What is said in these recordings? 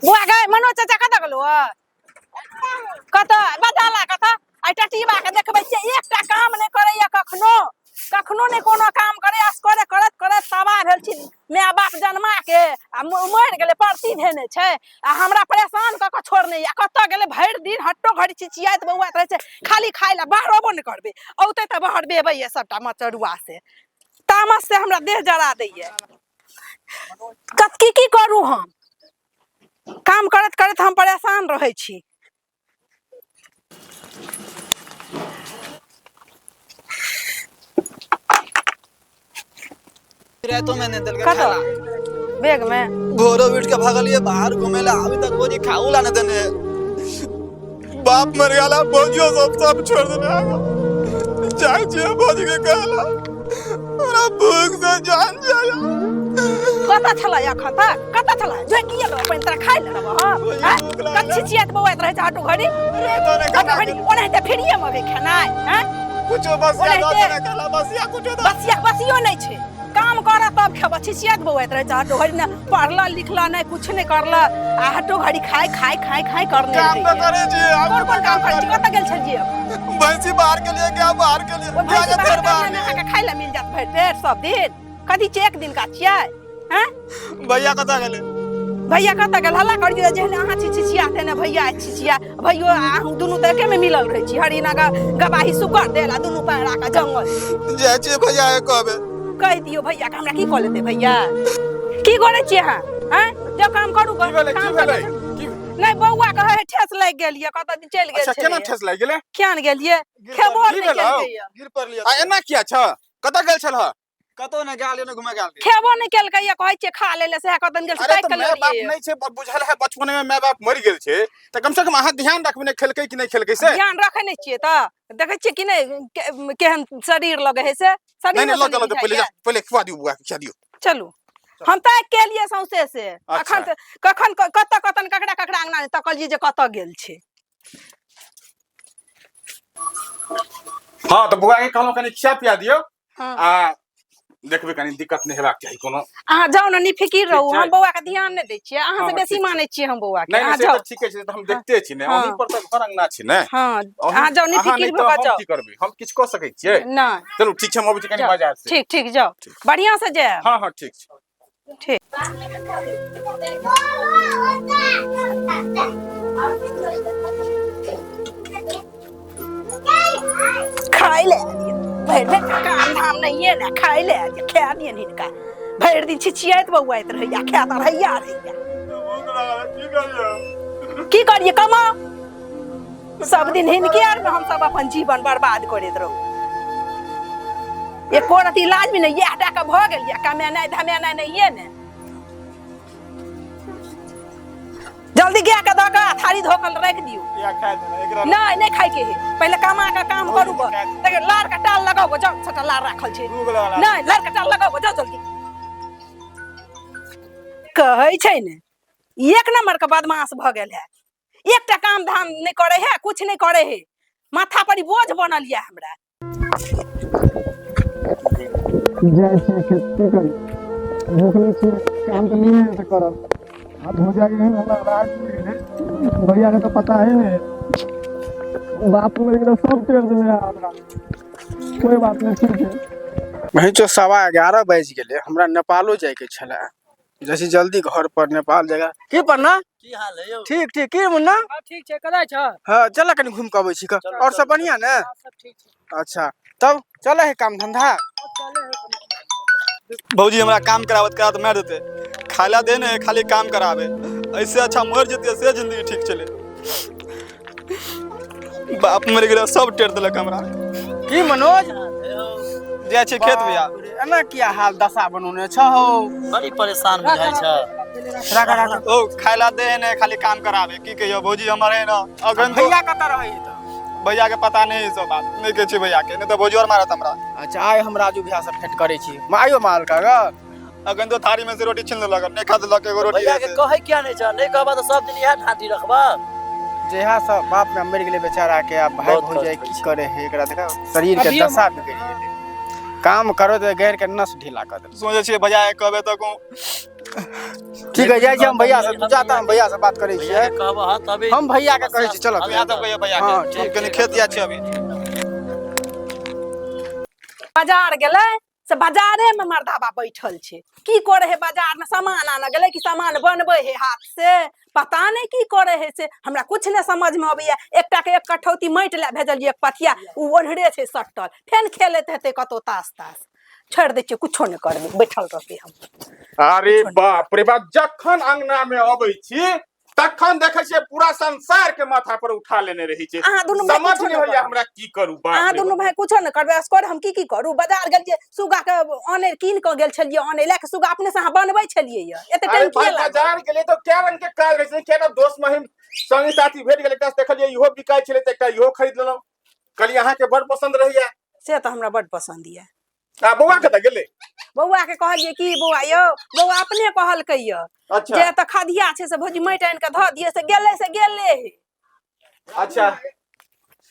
बुआ गए मनोज चाचा कत गेलो कत बदाला कत आ टटीबा के देखबै छै एकटा काम नै करैया कखनो कखनो नै कोनो काम करे असकरे करत करत तबाह भेल छी माय बाप जन्मा के आ मर गेले परती धेने छै आ हमरा परेशान क के छोड़ने या कत गेले भरि दिन हट्टो घड़ी चिचियात बौआ रहे छै खाली खाइ ला बाहरबो नै करबे औते त बाहर बेबै ये सबटा मचरुआ से तामस से हमरा देह जरा दैये की करू हम काम करत करत हम परेशान रहे छी तो मैंने दिल का खाला बैग में भोरो उठ के भागलिए बाहर घूमे ला अभी तक बोजी खाऊ लाने देने बाप मर गया बोजियो सब छोड़ देने चाय जे बोजी के कहला हमरा भूख से जान जाया कता छला या खाता कता छला जो किए लो अपन तरह खाइ लेब हां कच्ची चियत बौआत रहे जाटू घड़ी कता घड़ी ओने ते फेरिए मगे खेनाय हैं कुछो बसिया दो देना कहला बसिया कुछो दो बसियो नै छै काम करा तब खेब छिचियत बौआत रहे जाटू घड़ी ना पढ़ला लिखला नै कुछ नै करला आ हटो घड़ी खाइ करने काम तो करे जी कौन काम करे छी कता गेल छ जी भैंसी बाहर के लिए क्या बाहर के लिए जाके फिर बाहर के खाइ ला मिल जात भर पेट सब दिन कदी एक दिन का छियै हैं भैया कता गेले भैया कता गेल हल्ला कर दियो जेहन अहाँ छिछियाते ने भैया छिछिया भैयो अहाँ दुनू त एके में मिलल रहै छी हरिना गवाही सुकर देला दुनू पैरा का जंगल जाय छी भैया कहबे कह दियो भैया के हमरा की क लेते भैया की करे छी अहाँ हैं जो काम करू काम नहीं बौआ कहे ठेस लाग गेल ये कत दिन चल गेल अच्छा केना ठेस लाग गेले किया न गेलिए खेबो नहीं केलिए गिर पर लिया आ एना किया छ कत गेल छल कतो न गाल न घुमा गाल खेबो नहीं केल के कहै छै खा लेले से कतन गेल साइकिल ले बाप नहीं छै बुझल है बचपन में माय बाप मर गेल छै त कम से कम अहाँ ध्यान रखबे ने खेलकै कि नहीं खेलकै से ध्यान रखे नहीं छिए त देखै छिए कि नहीं केहन शरीर लगे है से शरीर नहीं लो चलो पहले खवा दियो बुआ खवा दियो चलू हम त के लिए सौसे से अखन कखन कतन ककड़ा अंगना ने तकल जी जे कत गेल छै हां त बुआ के कहलो कनी खिया पिया दियो आ देखबे कनी दिक्कत नहीं हेबाक चाहिए कोनो अहाँ जाओ न निफिकिर रहू हम बौआ के ध्यान नहीं दै छियै अहाँ से बेसी मानै छियै हम बौआ के अहाँ जाओ ठीक छै त हम देखते छी ने ओही पर त घर अंगना छी ने हां अहाँ जाओ निफिकिर भ जाओ हम की करबे हम किछ क सकै छियै नहीं चलो ठीक छै हम अबै छी कनी बाजार से ठीक जाओ बढ़िया से जाए हां हां ठीक छै ठीक खाई ले भर दिन काम धाम नहीं है ना खाई ले खा दिए इनका भर दिन छिचियात बौआत रहैया खाता रहैया की करिए कमा सब दिन हिनके आर में हम सब अपन जीवन बर्बाद करैत रहू एको रति इलाज भी नहीं ये हटा के भ गेल या कमेनाइ धमेनाइ नहीं है ने जल्दी गया के दका थारी धोकल रख दियो या खा देना एकरा नहीं खाइ के है पहले कमा के काम करू तके लार के टाल लगाओ जाओ छोटा लार राखल छै नहीं लार के टाल लगाओ जाओ जल्दी कहै छै ने एक नंबर के बदमाश भ गेल है एकटा काम धाम नहीं करे है कुछ नहीं करे है माथा पर बोझ बनल या हमरा जय श्री खेती करी भूखले छी काम तो नहीं है करब अब हो जाएगा हमरा राज भैया के तो पता है बाप मर गेल सब तेर देले हमरा कोई बात नहीं ठीक है वही जो 11:15 बज गेले हमरा नेपालो जाय के छला जैसे जल्दी घर पर नेपाल जगह की पन्ना की हाल है यो ठीक की मुन्ना ठीक छै कदा छ हां चला कनी घूम के आबै छी और सब बढ़िया ने सब ठीक छै अच्छा तब चले है काम धंधा भौजी हमरा काम करावत मार देते खाला देने खाली काम करावे ऐसे अच्छा मर जते से जिंदगी ठीक चले बाप मर गेल सब टेर देलक हमरा की मनोज जाय छै खेत बिया एना किया हाल दशा बनौने छ हो बड़ी परेशान बुझाय छ राखा ओ खाला देने खाली काम करावे की कहियो भौजी हमरे न अगन भैया कत रहै त भैया के पता नहीं सब बात नहीं के छी भैया के नहीं तो भौजी और मारत हमरा अच्छा आइ हम राजू भैया से भेंट करै छी आइयो माल का अगन तो थारी में से रोटी छीन लगा नहीं खा देलक एगो रोटी भैया के कहै किया नहीं छ नहीं कहबा तो सब दिन यह ढाटी रखबा जेहा सब बाप में मर गेले बेचारा के अब भाई हो जाए की करे है एकरा देखा शरीर के दशा बिगड़ गेले काम करो तो गैर के नस ढीला कर दे सोचे छी भैया कहबे तो ठीक है जाए हम भैया से, तू जाता हम भैया से बात करे भैया छियै। के कहब हां तबे हम भैया के कहै छी चलो हम यहाँ तक भैया भैया हाँ, के ठीक, कनी खेत या छै अभी। बाजार गेलै से बाजारे में मर्दाबा बैठल छै, की करे है बाजार में सामान आना गेलै कि सामान बनबे है हाथ से, पता नहीं की करे है से हमरा कुछ नहीं समझ में अबैया। एकटा के एक कठौती माटि ला भेजलिए पथिया, उ ओढ़रे छै सटल, फेन खेलैत हेतै कतौ तास तास। छोड़ दै छियै, कुछो नहीं करबै, बैठल रहबै हम। अरे बाप रे बाप, जखन अंगना में अबै छी तखन देखै छियै पूरा संसार के माथा पर उठा लेने रही छै। अहाँ दुनू भाई समझ कुछो नहीं नहि होइया करब। हमरा की करू। बाप अहाँ रे दुनू बाप। भाई कुछो नहीं करबै, असकर हम की करू। बाजार गेलिए सुगा के आने कीन के गेल छलिए, आने ले के सुगा अपने से अहाँ बनबै छलिए य, एते अरे टाइम भाई किया लागल। बाजार गेले तो क्या रंग के काज रहे छै, केना दोस्त महिम संगी साथी भेट गेले, एकटा से देखलिए इहो बिकाय छले त एकटा इहो खरीद लेलौ। कहलिए अहाँ के बड़ पसंद रहिया। से तो हमरा बड पसंद ये। आ बौआ कतऽ गेले? बौआ के कहलिए की बौआ यौ, बौआ अपने कहलकै य अच्छा जे त खदिया छै से भौजी माटि आनि के ध दिए, से गेले हे। अच्छा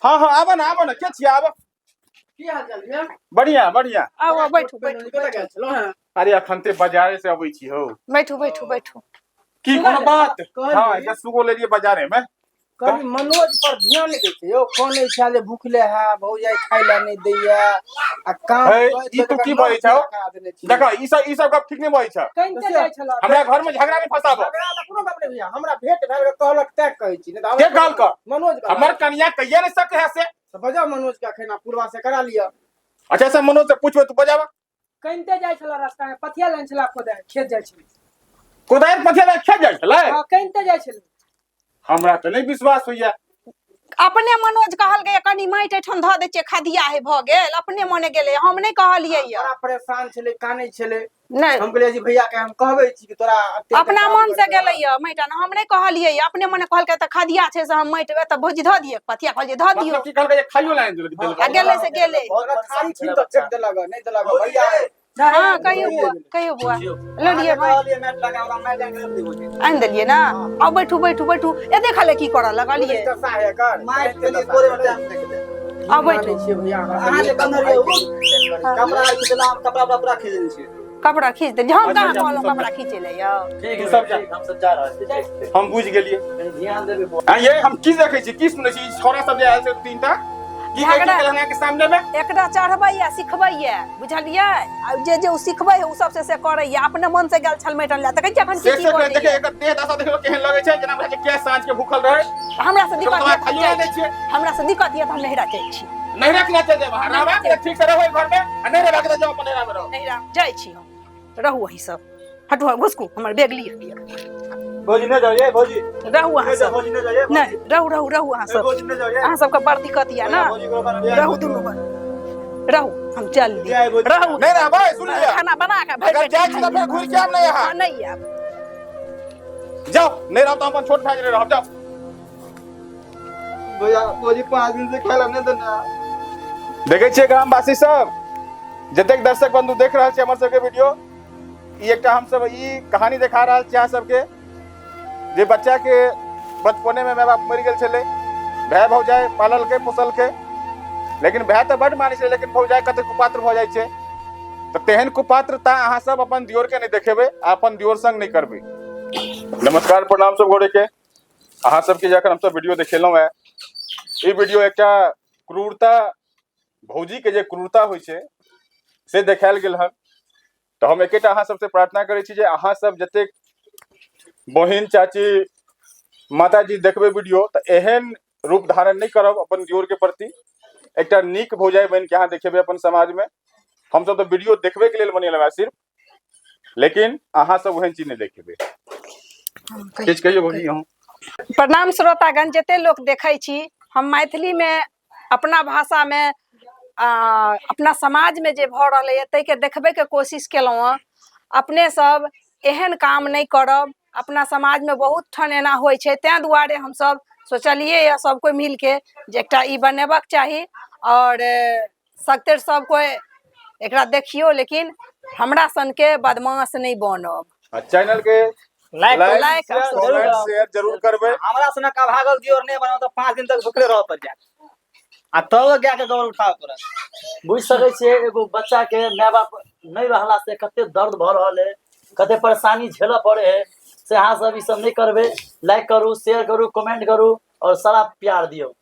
हाँ हाँ आबो ना के छियै आबो। की हाल चाल ये? बढ़िया बढ़िया। आओ बैठू बैठू कतऽ गेल छलो हैं? अरे अखन ते बाजारे से अबै छी हो। बैठू बैठू बैठू। की कोनो बात? कहलिए। हाँ एक सुगो ले लिए बाजारे में। कभी मनोज पर ध्यान नहीं देते यो, कोने इच्छा ले भूखले है, भौजाई खाई ला नहीं दैया आ काम है, कर ई तू की बजै छौ? देखो ई सब गप ठीक नहीं बजै छ। कहिते जाय छला हमरा घर में झगड़ा नहीं फसाबो। झगड़ा ला कोनो बात नहीं भैया, हमरा भेंट भेल के कहलक तै कहै छी, नहीं त के कहल क? मनोज का हमर कन्या कहिया नहीं सके है से। तो बजा मनोज का खेना पूर्वा से करा लिया। अच्छा से मनोज से पूछबे, तू बजावा। कहिते जाय छला रास्ता में, पथिया लाइन छला खोदे खेत जाय छलै। कोदारि पथिया ले खेत जाइ छलै। हां कहिते जाय छलै। हमरा त नहीं विश्वास होइया। अपने मनोज कहलकै कनी माटि एठन ध दै छियै, खदिया है भ गेल, अपने मने गेलै, हम नहीं कहलिए य। बड़ा परेशान छले, कानै छले। नहीं हम कहलिए जी भैया के हम कहबै छी कि तोरा अपना मन से गेलै य माटि, हम नहीं कहलिए य, अपने मने कहलकै त खदिया छै से हम माटि त भौजी ध दिए, पथिया कहलिए ध दियो। मतलब की कहल के खाइयो ला देल। आ गेलै से गेलै। और थारी छीन के फेंक देलक, नहीं देलक भैया। हाँ कहियो बुआ ले लिए भाई, कहलिए मैट लगा ओकरा मैट लगा दे बोले। आनि देलिए ना। आओ बैठू बैठू बैठू, ए देखले की करऽ लगलिए। कैसा है कर माइक के लिए तोरे में टाइम देख दे। आओ बैठू। छी भैया अहाँ जे कमर ये कपड़ा आई के नाम कपड़ा पूरा खींच देने छी। कपड़ा खींच दे, हम कहाँ कहलहुँ कपड़ा खींचे ले यौ। ठीक है सब हम सब जा रहल छी। हम बुझ गेलिए। ध्यान देबे। आ ये हम की देखै छी, की सुनै छी, छोरा सब जे आयल छै तीनटा की कहै छै लहंगा के सामने में। एकरा चढ़बै या सिखबै या, बुझलिए। आ जे जे उ सिखबै है उ सबसे से करै या, अपने मन से गेल छल मेटन ला त कहि अखन से की से करै देखे या। एकर देह दशा देखो केहन लगे छै, जेना बुझाइ छै के साँझ के भूखल रहे। हमरा से दिक्कत तोरा है खाइयो ला दै छियै। हमरा से दिक्कत है त हम नहिरा जाइ छी। नहीं रखना चाहिए बाहर, रहबा के ठीक से रहो घर में, आ नहीं रहबा के जाओ अपन नैरा में रहो। नहिरा जाइ छी हम, रहू वही सब। हटू घुसकू, हमर बैग लिया भौजी न जाओ ये भौजी। रहू अहाँ सब। भौजी न जाओ ये। नहीं रहू अहाँ सब। भौजी न जाओ ये। अहाँ सबके बड़ दिक्कत या ना। भौजी को बना रहू दुनू बन, रहू हम चल दी। जय भौजी। रहू नहीं रहबा, सुन लिया। खाना बना के अगर जाए छी त फिर घुर के आब नहीं यहाँ। नहीं आब। जाओ, नहीं रहब तो अपन छोट भाई रे रहब, जाओ। भैया भौजी 5 दिन से खाइला नहीं देना। देखे छियै ग्रामवासी सब, जतेक दर्शक बंधु देख रहल छै हमर सबके वीडियो, ई एकटा हम सब ई कहानी देखा रहल छी अहाँ सबके, जे बच्चा के बचपने में माय बाप मरि गेल छलै, भाई भौजाई पालल के पोसल के, लेकिन भाई तो बड मानै छै, लेकिन भौजाई कते कुपात्र भ जाइ छै। तो तेहन कुपात्रता अहाँ सब अपन दियोर के नहीं देखेबै, अपन दियोर संग नहीं करबै। नमस्कार प्रणाम सब गोरे के, अहाँ सबके जखन हम सब वीडियो देखेलहुँ है, ई वीडियो एकटा क्रूरता, भौजी के जे क्रूरता होइ छै से देखायल गेल हन। तो हम एकेटा अहाँ सबसे प्रार्थना करै छी जे अहाँ सब जतेक बहिन चाची माताजी देखबै वीडियो, तो एहन रूप धारण नहीं करब अपन दियोर के प्रति। एकटा नीक भौजाई बन के अहाँ देखेबै अपन समाज में। हम सब तो वीडियो देखबे के लेल बनेल है सिर्फ, लेकिन अहाँ सब ओहन चीज नहीं देखेबै। किछ कहियो भौजी अहूँ। प्रणाम श्रोतागण, जते लोग देखै छी, हम मैथिली में अपना भाषा में अपना समाज में जे भ रहलै है तै के देखबे के कोशिश केलहुँ हँ। अपने सब एहन काम नहीं करब, अपना समाज में बहुत ठन एना होइ छै, तैं दुआरे हम सब सोचलिए या सब कोई मिल के जे एकटा ई बनेबाक चाही, और सकते सब कोई एकरा देखियो, लेकिन हमरा सन के बदमाश नहीं बनब। चैनल के लाइक लाइक कमेंट शेयर जरूर करबै। हमरा सना का भागल दियोर नहीं बनाओ तो 5 दिन तक भूखले रह पर जाए। आ तब गया के गोबर उठाव पड़त। बुझ सकै छियै एगो बच्चा के माय बाप नहीं रहला से कते दर्द भ रहल है, कते परेशानी झेलऽ पड़े है से अहाँ सब ई सब नहीं करबे। लाइक करू, शेयर करू, कमेंट करू और सारा प्यार दियो।